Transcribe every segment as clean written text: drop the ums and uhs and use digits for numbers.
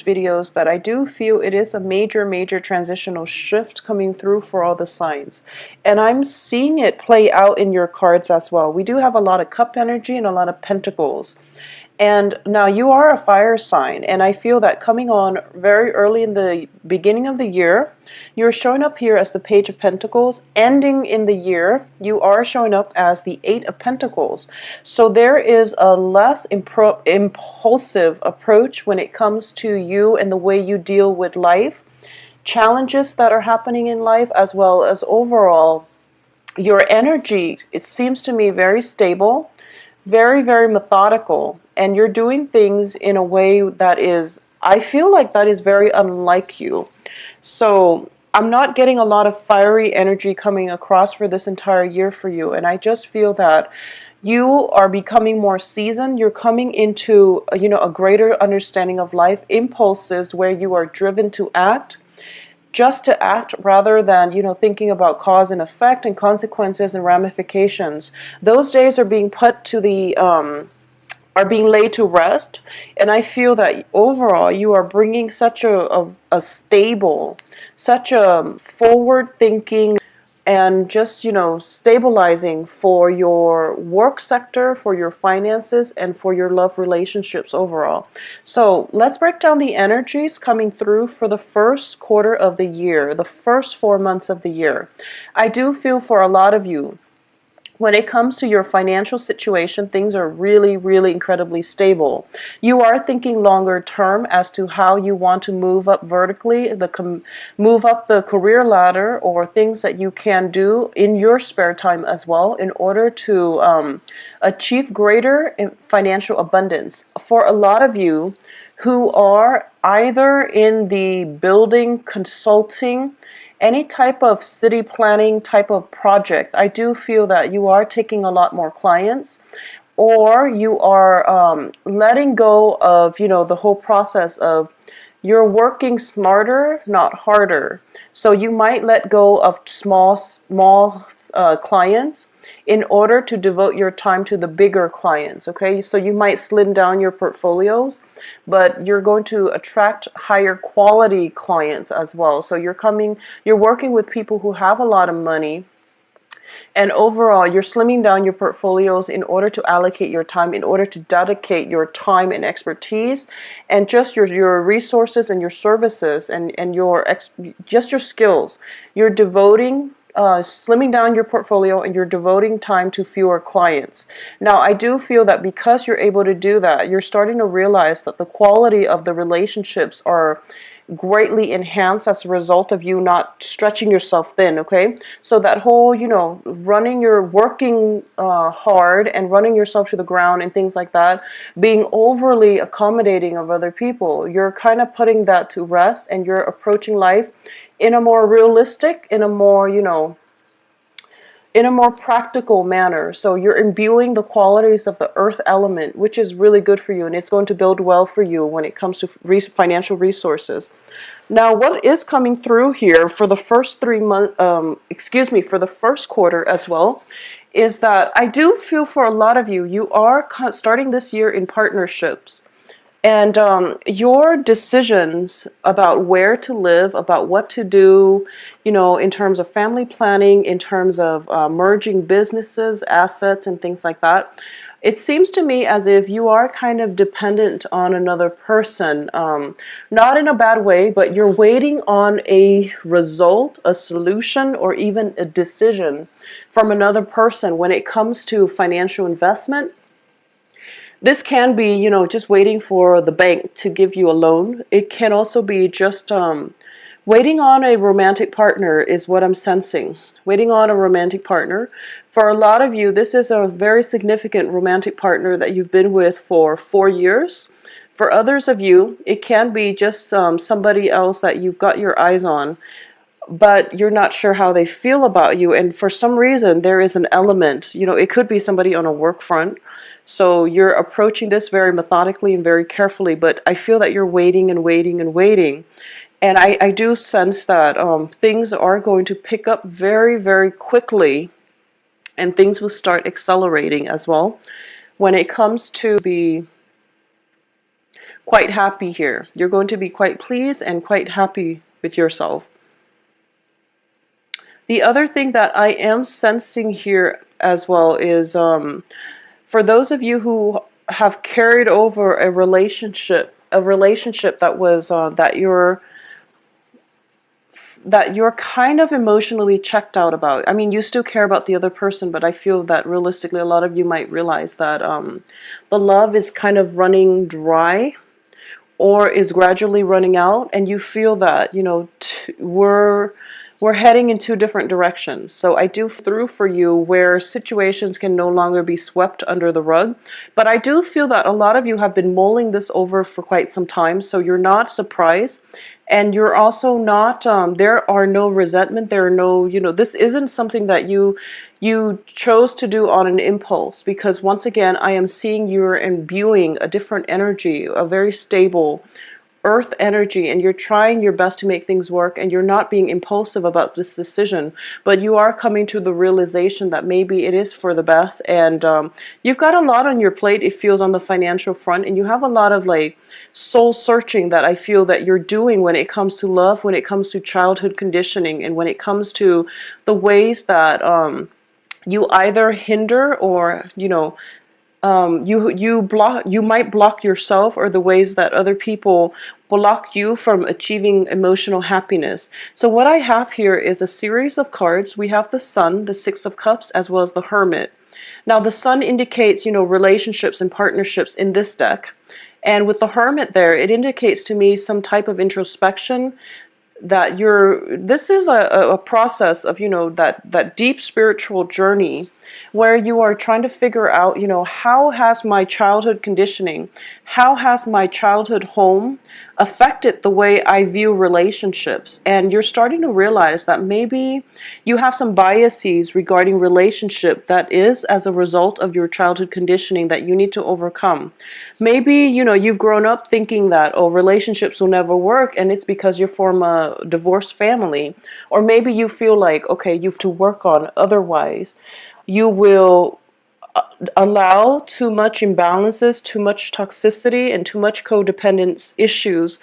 videos that I do feel it is a major transitional shift coming through for all the signs, and I'm seeing it play out in your cards as well. We do have a lot of cup energy and a lot of pentacles. And now you are a fire sign, and I feel that coming on very early in the beginning of the year, you're showing up here as the Page of Pentacles. Ending in the year, you are showing up as the Eight of Pentacles. So there is a less impulsive approach when it comes to you and the way you deal with life, challenges that are happening in life, as well as overall your energy. It seems to me very stable, very methodical, and you're doing things in a way that is, I feel like that is very unlike you. So I'm not getting a lot of fiery energy coming across for this entire year for you, and I just feel that you are becoming more seasoned. You're coming into a greater understanding of life, impulses where you are driven to act, just to act, rather than thinking about cause and effect and consequences and ramifications. Those days are being put to the are being laid to rest, and I feel that overall you are bringing such a stable, such a forward thinking, and just stabilizing for your work sector, for your finances, and for your love relationships overall. So let's break down the energies coming through for the first quarter of the year, the first 4 months of the year. I do feel for a lot of you, when it comes to your financial situation, things are really incredibly stable. You are thinking longer term as to how you want to move up vertically, move up the career ladder, or things that you can do in your spare time as well in order to achieve greater financial abundance. For a lot of you who are either in the building, consulting, any type of city planning type of project, I do feel that you are taking a lot more clients, or you are letting go of the whole process of, you're working smarter, not harder. So you might let go of small clients in order to devote your time to the bigger clients. Okay, so you might slim down your portfolios, but you're going to attract higher quality clients as well. So you're working with people who have a lot of money, and overall you're slimming down your portfolios in order to allocate your time, in order to dedicate your time and expertise, and just your resources and your services, and just your skills. You're devoting slimming down your portfolio, and you're devoting time to fewer clients. Now, I do feel that because you're able to do that, you're starting to realize that the quality of the relationships are greatly enhanced as a result of you not stretching yourself thin. Okay, so that whole working hard and running yourself to the ground and things like that, being overly accommodating of other people, you're kind of putting that to rest, and you're approaching life in a more realistic, in a more practical manner. So you're imbuing the qualities of the earth element, which is really good for you, and it's going to build well for you when it comes to financial resources. Now, what is coming through here for the first 3 months, for the first quarter as well, is that I do feel for a lot of you, you are starting this year in partnerships. And your decisions about where to live, about what to do, in terms of family planning, in terms of merging businesses, assets, and things like that, it seems to me as if you are kind of dependent on another person. Not in a bad way, but you're waiting on a result, a solution, or even a decision from another person when it comes to financial investment. This can be, just waiting for the bank to give you a loan. It can also be just waiting on a romantic partner is what I'm sensing. Waiting on a romantic partner. For a lot of you, this is a very significant romantic partner that you've been with for 4 years. For others of you, it can be just somebody else that you've got your eyes on, but you're not sure how they feel about you. And for some reason, there is an element, it could be somebody on a work front. So you're approaching this very methodically and very carefully, but I feel that you're waiting and waiting and waiting. And I do sense that things are going to pick up very quickly, and things will start accelerating as well when it comes to quite happy here. You're going to be quite pleased and quite happy with yourself. The other thing that I am sensing here as well is for those of you who have carried over a relationship that was that you're kind of emotionally checked out about. I mean, you still care about the other person, but I feel that realistically, a lot of you might realize that the love is kind of running dry or is gradually running out, and you feel that, you know, we're heading in two different directions. So I do through for you where situations can no longer be swept under the rug. But I do feel that a lot of you have been mulling this over for quite some time, so you're not surprised. And you're also not, there are no resentment, there are no, you know, this isn't something that you chose to do on an impulse, because once again, I am seeing you're imbuing a different energy, a very stable earth energy, and you're trying your best to make things work, and you're not being impulsive about this decision, but you are coming to the realization that maybe it is for the best. And you've got a lot on your plate, it feels, on the financial front, and you have a lot of like soul searching that I feel that you're doing when it comes to love, when it comes to childhood conditioning, and when it comes to the ways that you either hinder or, you know, you might block yourself, or the ways that other people block you from achieving emotional happiness. So what I have here is a series of cards. We have the Sun, the Six of Cups, as well as the Hermit. Now the Sun indicates, you know, relationships and partnerships in this deck. And with the Hermit there, it indicates to me some type of introspection, that this is a process of, you know, that deep spiritual journey where you are trying to figure out, you know, how has my childhood conditioning, how has my childhood home affected the way I view relationships. And you're starting to realize that maybe you have some biases regarding relationship that is as a result of your childhood conditioning that you need to overcome. Maybe, you know, you've grown up thinking that, oh, relationships will never work, and it's because you're from a divorced family. Or maybe you feel like, okay, you have to work on, otherwise you will allow too much imbalances, too much toxicity, and too much codependence issues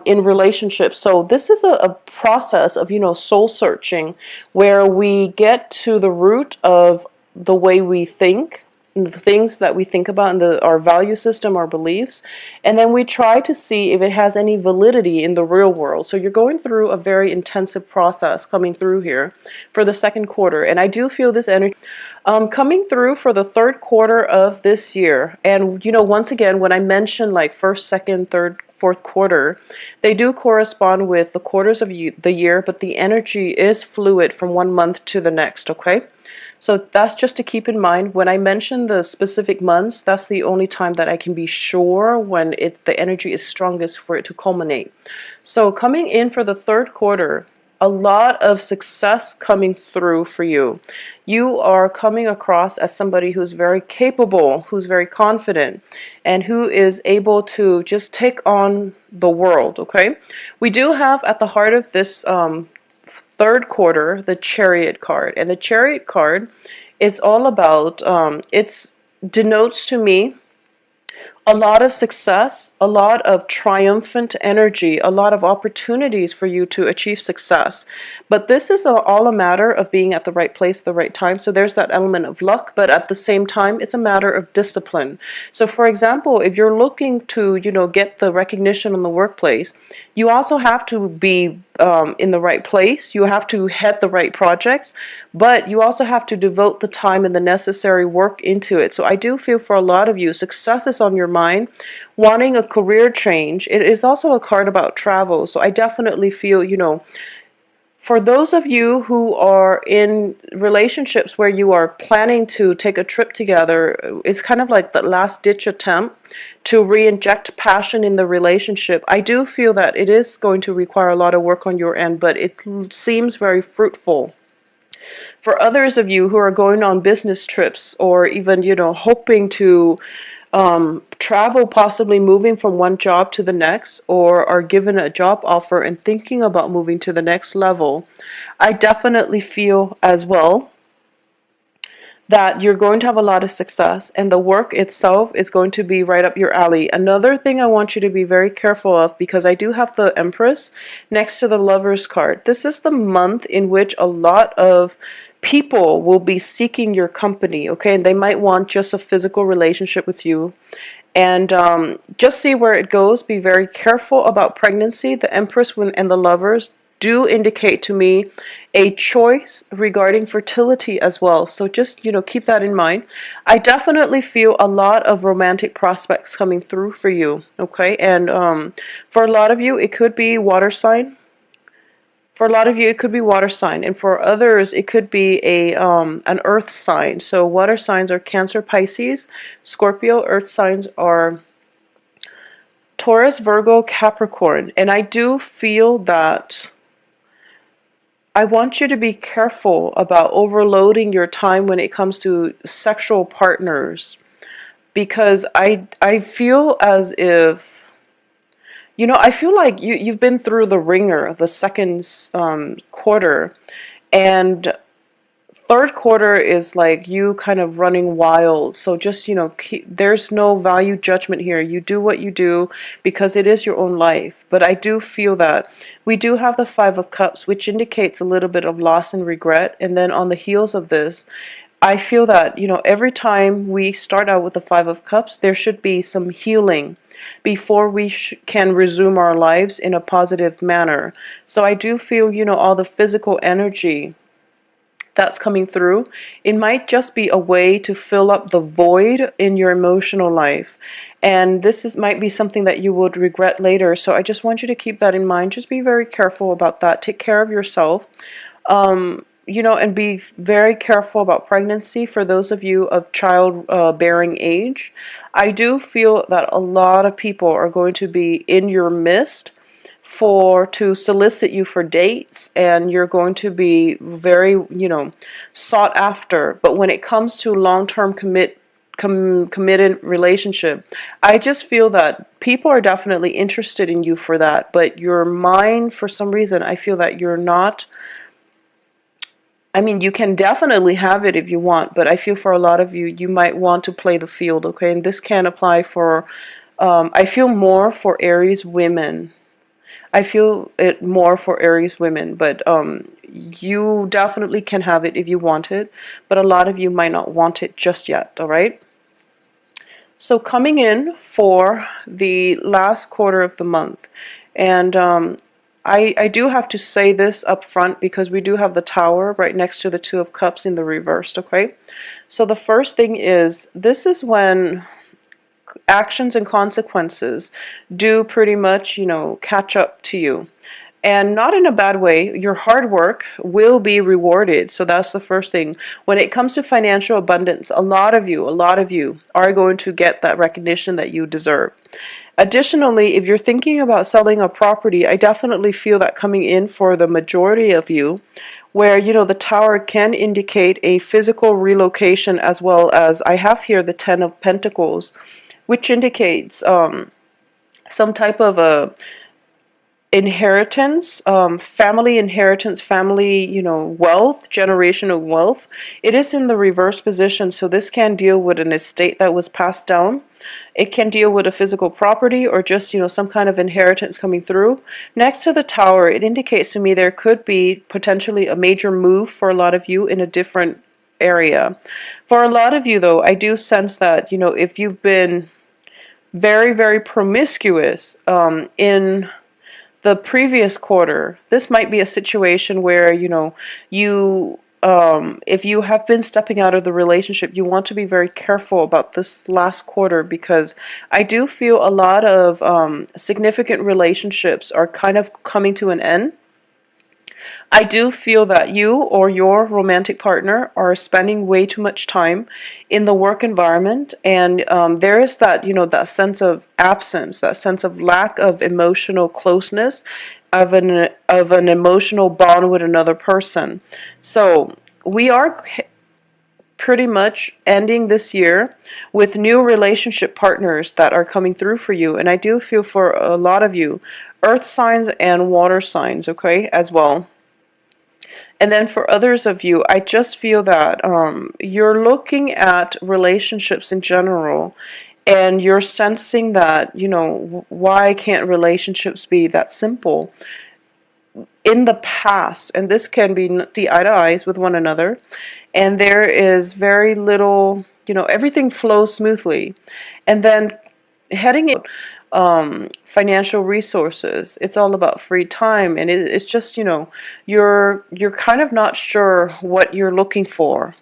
in relationships. So this is a process of, you know, soul searching, where we get to the root of the way we think, and the things that we think about, and our value system, our beliefs, and then we try to see if it has any validity in the real world. So you're going through a very intensive process coming through here for the second quarter, and I do feel this energy coming through for the third quarter of this year. And, you know, once again, when I mention like first, second, third, fourth quarter, they do correspond with the quarters of the year, but the energy is fluid from one month to the next, okay? So that's just to keep in mind. When I mention the specific months, that's the only time that I can be sure when the energy is strongest for it to culminate. So coming in for the third quarter, a lot of success coming through for you. You are coming across as somebody who's very capable, who's very confident, and who is able to just take on the world, okay? We do have at the heart of this third quarter the Chariot card. And the Chariot card is all about, it denotes to me a lot of success, a lot of triumphant energy, a lot of opportunities for you to achieve success. But this is all a matter of being at the right place at the right time. So there's that element of luck, but at the same time, it's a matter of discipline. So for example, if you're looking to, you know, get the recognition in the workplace, you also have to be in the right place. You have to head the right projects, but you also have to devote the time and the necessary work into it. So I do feel for a lot of you, success is on your mind, wanting a career change. It is also a card about travel. So I definitely feel, you know, for those of you who are in relationships where you are planning to take a trip together, it's kind of like the last ditch attempt to re-inject passion in the relationship. I do feel that it is going to require a lot of work on your end, but it seems very fruitful. For others of you who are going on business trips, or even, you know, hoping to travel, possibly moving from one job to the next, or are given a job offer and thinking about moving to the next level, I definitely feel as well that you're going to have a lot of success, and the work itself is going to be right up your alley. Another thing I want you to be very careful of, because I do have the Empress next to the Lovers card. This is the month in which a lot of people will be seeking your company, okay? And they might want just a physical relationship with you. And just see where it goes. Be very careful about pregnancy. The Empress and the Lovers do indicate to me a choice regarding fertility as well. So just, keep that in mind. I definitely feel a lot of romantic prospects coming through for you, okay? And for a lot of you, it could be water sign. For a lot of you, it could be water sign, and for others, it could be an earth sign. So water signs are Cancer, Pisces, Scorpio. Earth signs are Taurus, Virgo, Capricorn. And I do feel that I want you to be careful about overloading your time when it comes to sexual partners, because I feel as if, I feel like you've been through the ringer, the second quarter, and third quarter is like you kind of running wild. So just, there's no value judgment here. You do what you do because it is your own life. But I do feel that we do have the Five of Cups, which indicates a little bit of loss and regret. And then on the heels of this, I feel that, every time we start out with the Five of Cups, there should be some healing before we can resume our lives in a positive manner. So I do feel, all the physical energy that's coming through, it might just be a way to fill up the void in your emotional life. And might be something that you would regret later. So I just want you to keep that in mind. Just be very careful about that. Take care of yourself. And be very careful about pregnancy for those of you of child bearing age. I do feel that a lot of people are going to be in your midst to solicit you for dates, and you're going to be very, sought after. But when it comes to long-term committed relationship, I just feel that people are definitely interested in you for that, but your mind, for some reason, I feel that you're not. I mean, you can definitely have it if you want, but I feel for a lot of you, you might want to play the field, okay? And this can apply for, I feel more for Aries women. I feel it more for Aries women, but you definitely can have it if you want it, but a lot of you might not want it just yet, all right? So coming in for the last quarter of the month, and I do have to say this up front because we do have the Tower right next to the Two of Cups in the reversed, okay? So the first thing is, this is when actions and consequences do pretty much, catch up to you. And not in a bad way. Your hard work will be rewarded. So that's the first thing. When it comes to financial abundance, a lot of you are going to get that recognition that you deserve. Additionally, if you're thinking about selling a property, I definitely feel that coming in for the majority of you, where, the Tower can indicate a physical relocation, as well as I have here the Ten of Pentacles, which indicates some type of a inheritance, family inheritance, family, wealth, generational wealth. It is in the reverse position, so this can deal with an estate that was passed down. It can deal with a physical property, or just, some kind of inheritance coming through. Next to the Tower, it indicates to me there could be potentially a major move for a lot of you in a different area. For a lot of you, though, I do sense that, if you've been very, very promiscuous in the previous quarter, this might be a situation where, if you have been stepping out of the relationship, you want to be very careful about this last quarter, because I do feel a lot of significant relationships are kind of coming to an end. I do feel that you or your romantic partner are spending way too much time in the work environment, and there is that, that sense of absence, that sense of lack of emotional closeness, of an emotional bond with another person. So we are pretty much ending this year with new relationship partners that are coming through for you, and I do feel for a lot of you, earth signs and water signs, okay, as well. And then for others of you, I just feel that you're looking at relationships in general, and you're sensing that, why can't relationships be that simple? In the past, and this can be see eye to eyes with one another, and there is very little, everything flows smoothly. And then heading in financial resources, it's all about free time, and it's just, you're kind of not sure what you're looking for.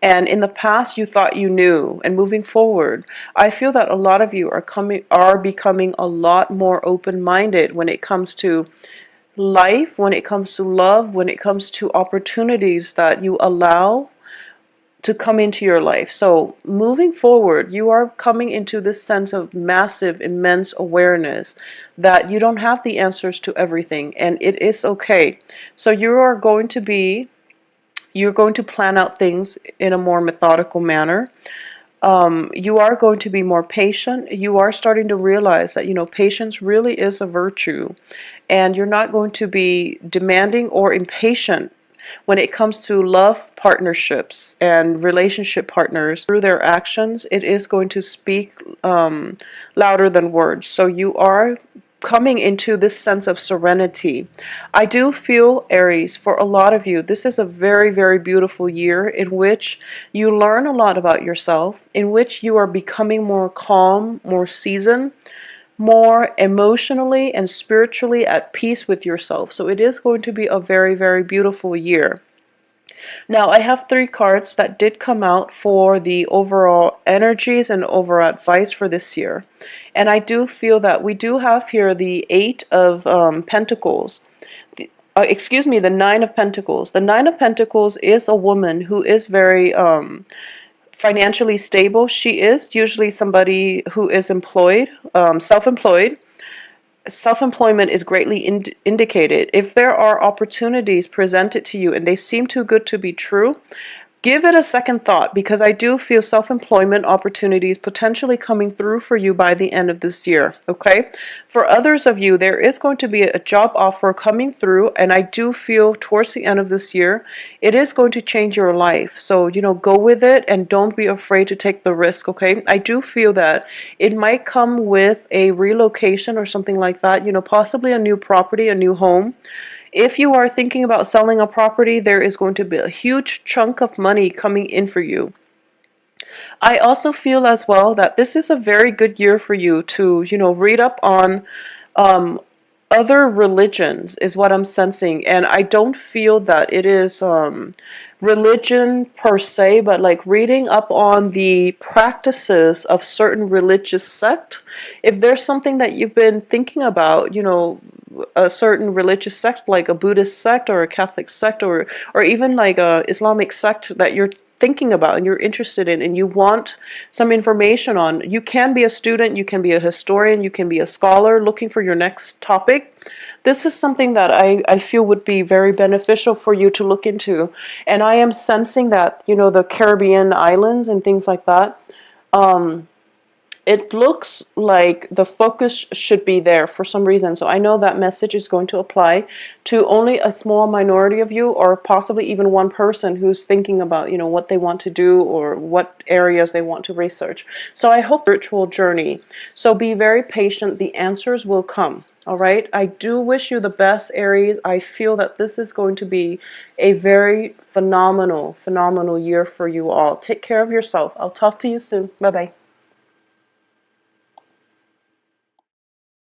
And in the past, you thought you knew. And moving forward, I feel that a lot of you are becoming a lot more open-minded when it comes to life, when it comes to love, when it comes to opportunities that you allow to come into your life. So moving forward, you are coming into this sense of massive, immense awareness that you don't have the answers to everything, and it is okay. So you're going to plan out things in a more methodical manner. You are going to be more patient. You are starting to realize that, patience really is a virtue, and you're not going to be demanding or impatient when it comes to love partnerships and relationship partners. Through their actions, it is going to speak louder than words. So you are coming into this sense of serenity. I do feel, Aries, for a lot of you, this is a very, very beautiful year in which you learn a lot about yourself, in which you are becoming more calm, more seasoned, more emotionally and spiritually at peace with yourself. So it is going to be a very, very beautiful year. Now, I have 3 cards that did come out for the overall energies and overall advice for this year. And I do feel that we do have here the 8 of Pentacles. Excuse me, the 9 of Pentacles. The 9 of Pentacles is a woman who is very financially stable. She is usually somebody who is employed, self-employed. Self-employment is greatly indicated. If there are opportunities presented to you and they seem too good to be true, give it a second thought, because I do feel self-employment opportunities potentially coming through for you by the end of this year, okay? For others of you, there is going to be a job offer coming through, and I do feel towards the end of this year, it is going to change your life. So, go with it and don't be afraid to take the risk, okay? I do feel that it might come with a relocation or something like that, possibly a new property, a new home. If you are thinking about selling a property, there is going to be a huge chunk of money coming in for you. I also feel as well that this is a very good year for you to, read up on um, other religions, is what I'm sensing. And I don't feel that it is religion per se, but like reading up on the practices of certain religious sect. If there's something that you've been thinking about, a certain religious sect, like a Buddhist sect or a Catholic sect, or even like a Islamic sect that you're thinking about and you're interested in and you want some information on, you can be a student, you can be a historian, you can be a scholar looking for your next topic. This is something that I feel would be very beneficial for you to look into. And I am sensing that, the Caribbean islands and things like that, it looks like the focus should be there for some reason. So I know that message is going to apply to only a small minority of you, or possibly even one person who's thinking about, what they want to do or what areas they want to research. So I hope spiritual journey. So be very patient. The answers will come. All right. I do wish you the best, Aries. I feel that this is going to be a very phenomenal, phenomenal year for you all. Take care of yourself. I'll talk to you soon. Bye-bye.